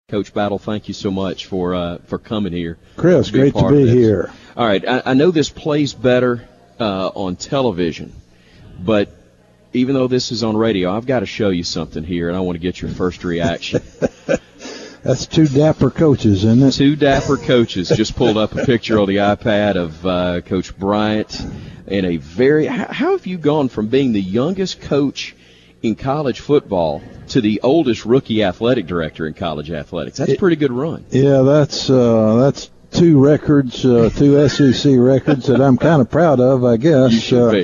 Coach Battle, thank you so much for coming here. Chris, great to be here. All right, I know this plays better on television, but even though this is on radio, I've got to show you something here, and I want to get your first reaction. That's two dapper coaches, isn't it? Two dapper coaches. Just pulled up a picture on the iPad of Coach Bryant in a very – how have you gone from being the youngest coach in college football to the oldest rookie athletic director in college athletics? That's a pretty good run. Yeah, that's two records, two SEC records that I'm kind of proud of, I guess. You should be.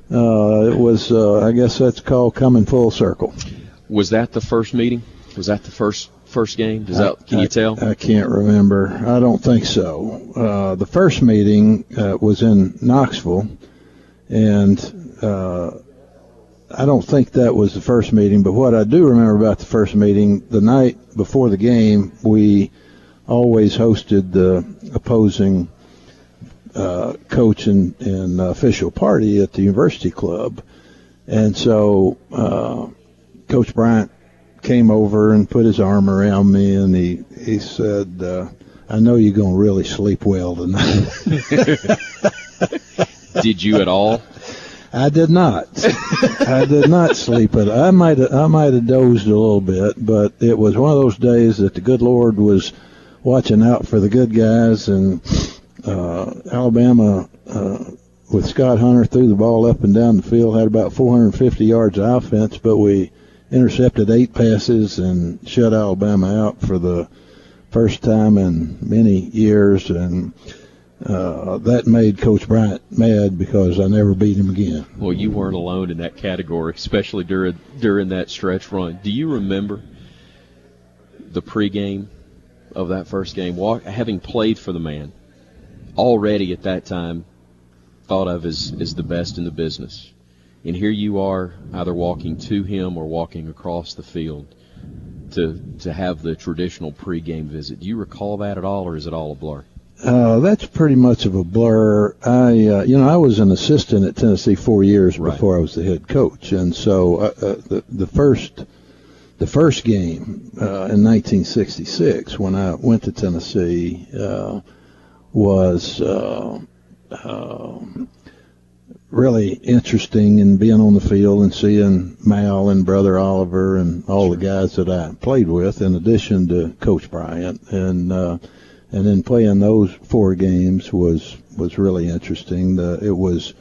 It was, I guess that's called coming full circle. Was that the first meeting? Was that the first game? Can you tell? I can't remember. I don't think so. The first meeting was in Knoxville, and I don't think that was the first meeting, but what I do remember about the first meeting, the night before the game, we always hosted the opposing coach and official party at the University Club. And so Coach Bryant came over and put his arm around me, and he said, I know you're going to really sleep well tonight. Did you at all? I did not. I did not sleep it. I might have dozed a little bit, but it was one of those days that the good Lord was watching out for the good guys, and Alabama, with Scott Hunter, threw the ball up and down the field, had about 450 yards of offense, but we intercepted 8 passes and shut Alabama out for the first time in many years, and that made Coach Bryant mad because I never beat him again. Well, you weren't alone in that category, especially during that stretch run. Do you remember the pregame of that first game? Having played for the man, already at that time thought of as the best in the business. And here you are, either walking to him or walking across the field to have the traditional pregame visit. Do you recall that at all, or is it all a blur? That's pretty much of a blur. I was an assistant at Tennessee 4 years before I was the head coach, and so the first game in 1966 when I went to Tennessee was really interesting, and being on the field and seeing Mal and Brother Oliver and all the guys that I played with, in addition to Coach Bryant, and then playing those 4 games was really interesting. It was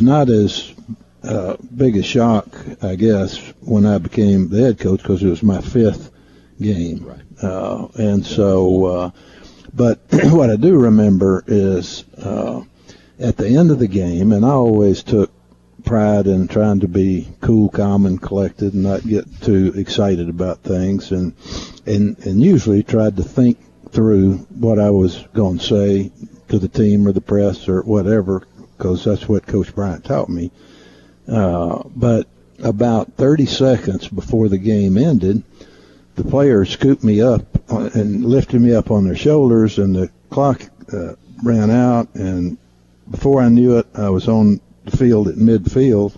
not as big a shock, I guess, when I became the head coach, because it was my 5th game, and so. But what I do remember is at the end of the game, and I always took pride in trying to be cool, calm, and collected, and not get too excited about things, and usually tried to think through what I was going to say to the team or the press or whatever, because that's what Coach Bryant taught me. But about 30 seconds before the game ended, the players scooped me up and lifted me up on their shoulders, and the clock ran out, and before I knew it, I was on the field at midfield,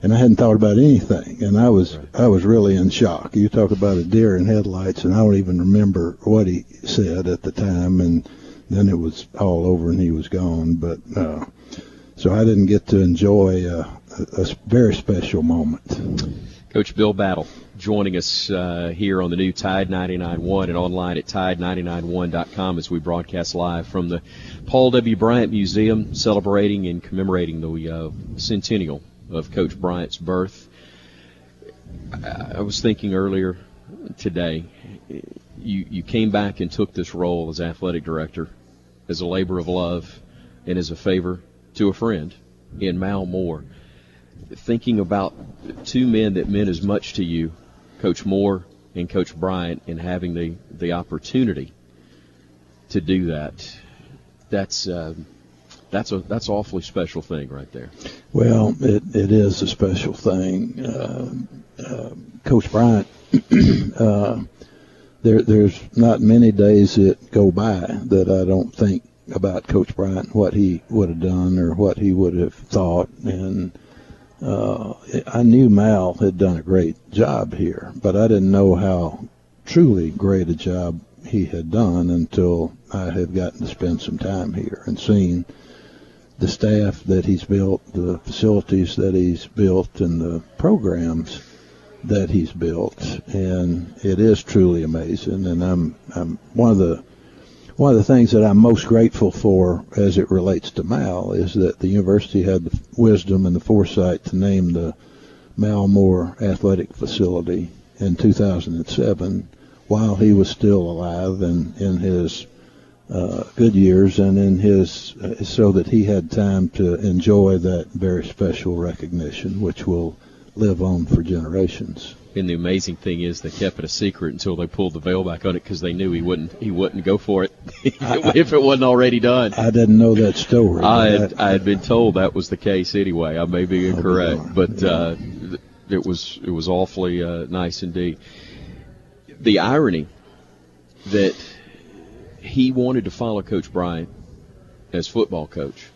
and I hadn't thought about anything, and I was really in shock. You talk about a deer in headlights, and I don't even remember what he said at the time, and then it was all over and he was gone. But so I didn't get to enjoy a very special moment. Coach Bill Battle joining us here on the new Tide 99.1 and online at Tide991.com as we broadcast live from the Paul W. Bryant Museum, celebrating and commemorating the centennial of Coach Bryant's birth. I was thinking earlier today, you came back and took this role as athletic director as a labor of love and as a favor to a friend in Mal Moore. Thinking about 2 men that meant as much to you, Coach Moore and Coach Bryant, and having the opportunity to do that, that's awfully special thing right there. Well, it is a special thing. Coach Bryant, there's not many days that go by that I don't think about Coach Bryant, what he would have done or what he would have thought. And I knew Mal had done a great job here, but I didn't know how truly great a job he had done until I had gotten to spend some time here and seen the staff that he's built, the facilities that he's built, and the programs that he's built, and it is truly amazing. And I'm one of the things that I'm most grateful for as it relates to Mal is that the university had the wisdom and the foresight to name the Mal Moore Athletic Facility in 2007 while he was still alive and in his good years, and in his so that he had time to enjoy that very special recognition, which will live on for generations. And the amazing thing is they kept it a secret until they pulled the veil back on it because they knew he wouldn't go for it if it wasn't already done. I didn't know that story. I had been told that was the case anyway. I may be incorrect, but it was awfully nice indeed. The irony that he wanted to follow Coach Bryant as football coach,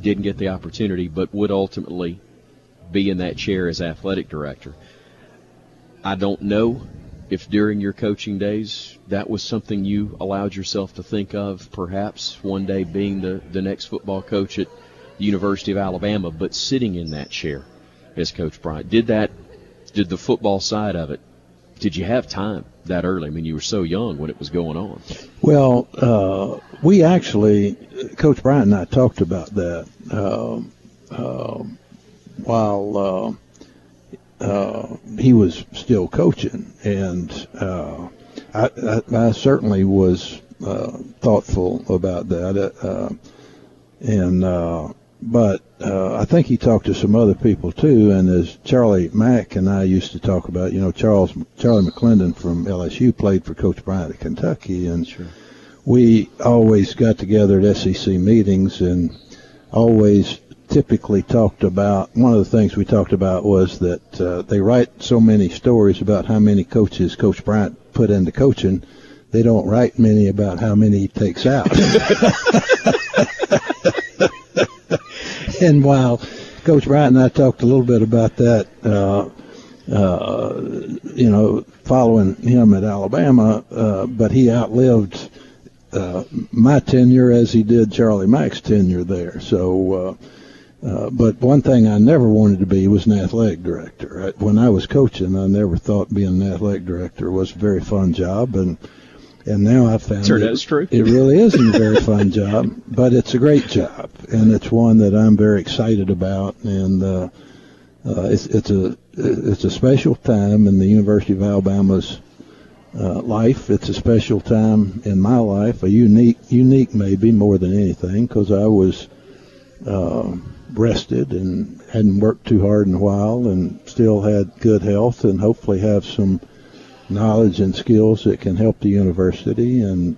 didn't get the opportunity, but would ultimately be in that chair as athletic director. I don't know if during your coaching days that was something you allowed yourself to think of, perhaps one day being the next football coach at the University of Alabama, but sitting in that chair as Coach Bryant. Did the football side of it, did you have time that early? I mean, you were so young when it was going on. Well, we actually, Coach Bryant and I talked about that while he was still coaching, and I certainly was thoughtful about that, but I think he talked to some other people too, and as Charlie Mack and I used to talk about, Charlie McClendon from LSU played for Coach Bryant at Kentucky, and sure, we always got together at SEC meetings and always typically talked about, one of the things we talked about was that they write so many stories about how many coaches Coach Bryant put into coaching, they don't write many about how many he takes out. And while Coach Bryant and I talked a little bit about that, following him at Alabama, but he outlived my tenure as he did Charlie Mack's tenure there. So, but one thing I never wanted to be was an athletic director. When I was coaching, I never thought being an athletic director was a very fun job, and now I found that's true. It really isn't a very fun job, but it's a great job, and it's one that I'm very excited about. And it's a special time in the University of Alabama's life. It's a special time in my life, a unique maybe more than anything, because I was rested and hadn't worked too hard in a while, and still had good health, and hopefully have some knowledge and skills that can help the university. And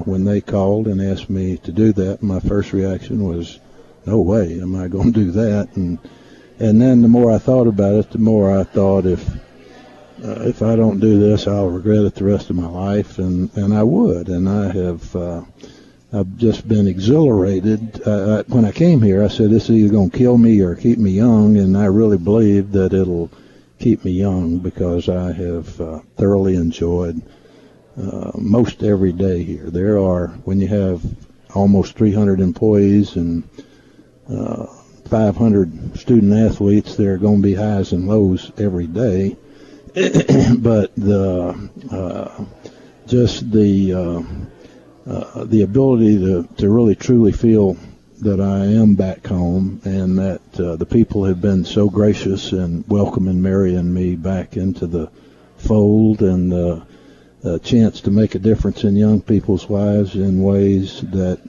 when they called and asked me to do that, my first reaction was, no way am I going to do that. And then the more I thought about it, the more I thought, if I don't do this, I'll regret it the rest of my life, and I would. And I've just been exhilarated. When I came here, I said, this is either going to kill me or keep me young, and I really believe that it'll keep me young, because I have thoroughly enjoyed most every day here. There are, when you have almost 300 employees and 500 student athletes, there are going to be highs and lows every day. But the ability to really truly feel that I am back home, and that the people have been so gracious in welcoming Mary and me back into the fold, and the chance to make a difference in young people's lives in ways that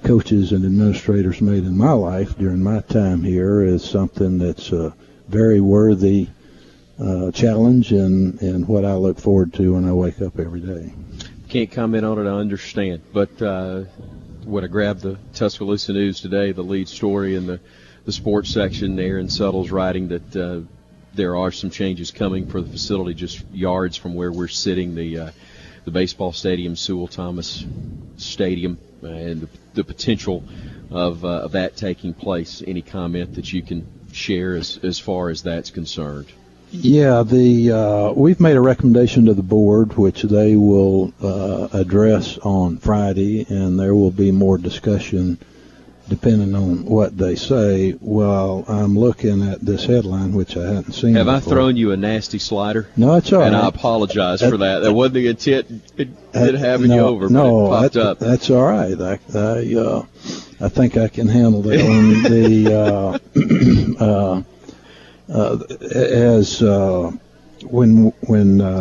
coaches and administrators made in my life during my time here is something that's a very worthy challenge, and what I look forward to when I wake up every day. Can't comment on it, I understand, but when I grabbed the Tuscaloosa News today, the lead story in the sports section there, and Suttle's writing that there are some changes coming for the facility just yards from where we're sitting, the baseball stadium, Sewell Thomas Stadium, and the potential of that taking place. Any comment that you can share as far as that's concerned? Yeah, we've made a recommendation to the board, which they will address on Friday, and there will be more discussion depending on what they say. Well, I'm looking at this headline, which I hadn't seen Have before. I thrown you a nasty slider? No, it's all right. And I apologize for that. That wasn't the intent. It having you over, but it popped up. That's all right. I think I can handle that one. When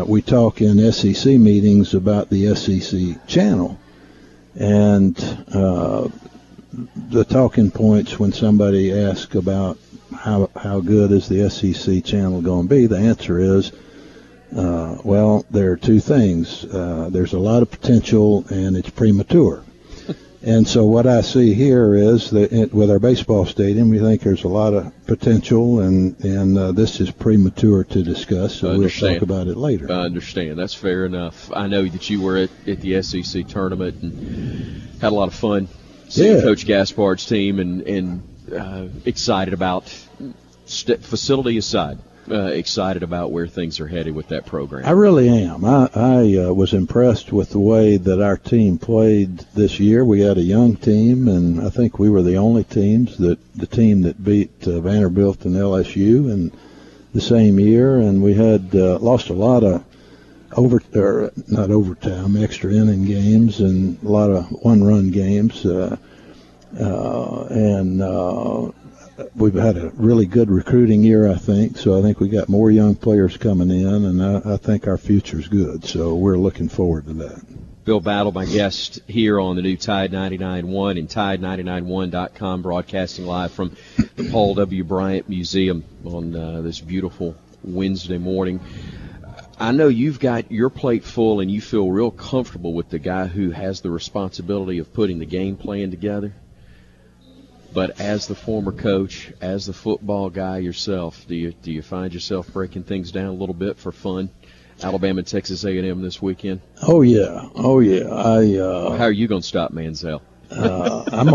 we talk in SEC meetings about the SEC channel, and the talking points when somebody asks about how good is the SEC channel going to be, the answer is, well, there are two things. There's a lot of potential, and it's premature. And so what I see here is that with our baseball stadium, we think there's a lot of potential, and this is premature to discuss, so we'll talk about it later. I understand. That's fair enough. I know that you were at the SEC tournament and had a lot of fun seeing Coach Gaspard's team, and excited about, facility aside, excited about where things are headed with that program. I really am. I was impressed with the way that our team played this year. We had a young team, and I think we were the only team that beat Vanderbilt and LSU in the same year, and we had lost a lot of extra inning games and a lot of one-run games, and we've had a really good recruiting year, I think. So I think we got more young players coming in, and I think our future's good. So we're looking forward to that. Bill Battle, my guest here on the new Tide 99.1 and Tide99.1.com, broadcasting live from the Paul W. Bryant Museum on this beautiful Wednesday morning. I know you've got your plate full, and you feel real comfortable with the guy who has the responsibility of putting the game plan together. But as the former coach, as the football guy yourself, do you find yourself breaking things down a little bit for fun? Alabama and Texas A&M this weekend. Oh yeah. How are you going to stop Manziel? I'm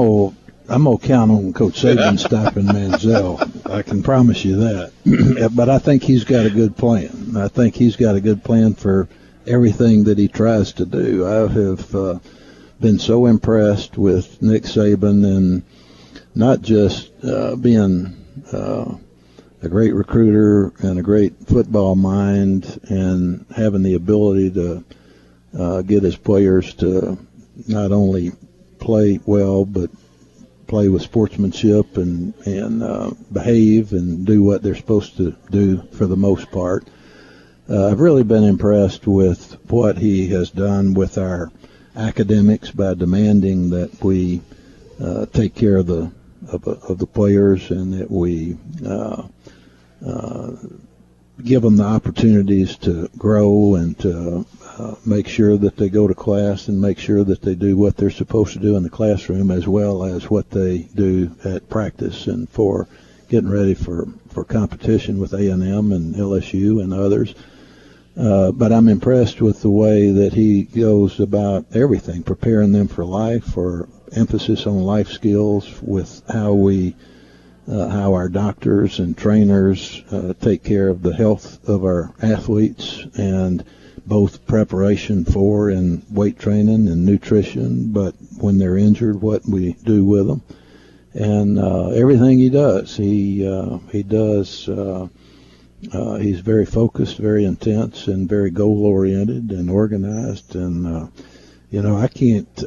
gonna count on Coach Saban stopping Manziel. I can promise you that. But I think he's got a good plan. I think he's got a good plan for everything that he tries to do. I have been so impressed with Nick Saban, and not just being a great recruiter and a great football mind, and having the ability to get his players to not only play well but play with sportsmanship and behave and do what they're supposed to do for the most part. I've really been impressed with what he has done with our academics by demanding that we take care of the players, and that we give them the opportunities to grow and to make sure that they go to class and make sure that they do what they're supposed to do in the classroom, as well as what they do at practice and for getting ready for competition with A&M and LSU and others. But I'm impressed with the way that he goes about everything, preparing them for life, for emphasis on life skills, with how our doctors and trainers take care of the health of our athletes, and both preparation for and weight training and nutrition, but when they're injured, what we do with them, and everything he does. He's very focused, very intense, and very goal-oriented and organized. And I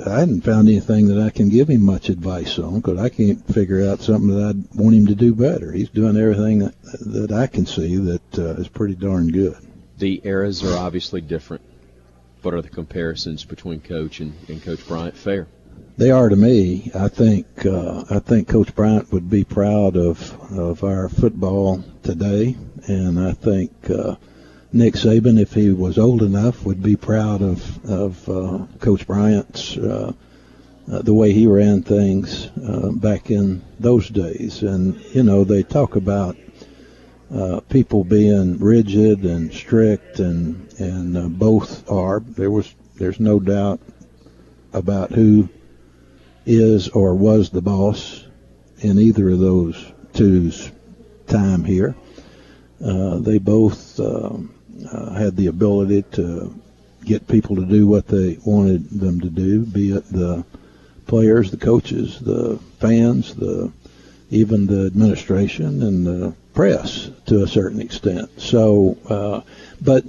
hadn't found anything that I can give him much advice on, because I can't figure out something that I'd want him to do better. He's doing everything that I can see that is pretty darn good. The eras are obviously different. What are the comparisons between Coach and Coach Bryant fair? They are to me. I think Coach Bryant would be proud of our football today, and I think Nick Saban, if he was old enough, would be proud of Coach Bryant's the way he ran things back in those days. And they talk about people being rigid and strict, and both are. There's no doubt about who is or was the boss in either of those two's time here. They both had the ability to get people to do what they wanted them to do, be it the players, the coaches, the fans, even the administration and the press to a certain extent. So, but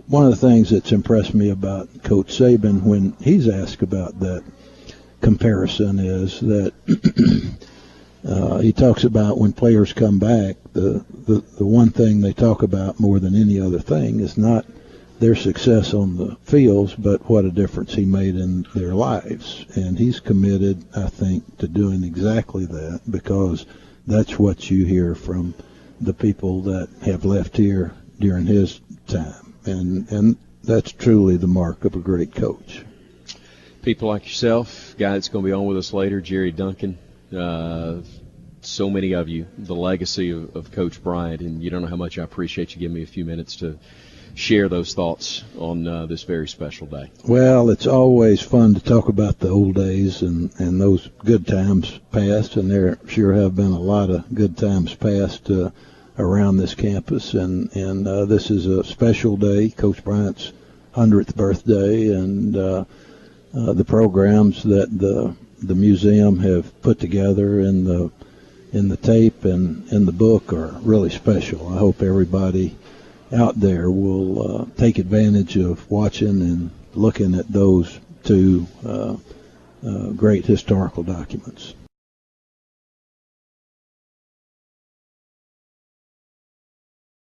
one of the things that's impressed me about Coach Saban when he's asked about that comparison is that he talks about when players come back, the one thing they talk about more than any other thing is not their success on the fields, but what a difference he made in their lives. And he's committed, I think, to doing exactly that, because that's what you hear from the people that have left here during his time. And that's truly the mark of a great coach. People like yourself, guy that's going to be on with us later, Jerry Duncan, so many of you, the legacy of Coach Bryant, and you don't know how much I appreciate you giving me a few minutes to share those thoughts on this very special day. Well, it's always fun to talk about the old days and those good times past, and there sure have been a lot of good times past around this campus, and this is a special day, Coach Bryant's 100th birthday, and the programs that the museum have put together in the tape and in the book are really special. I hope everybody out there will take advantage of watching and looking at those two great historical documents.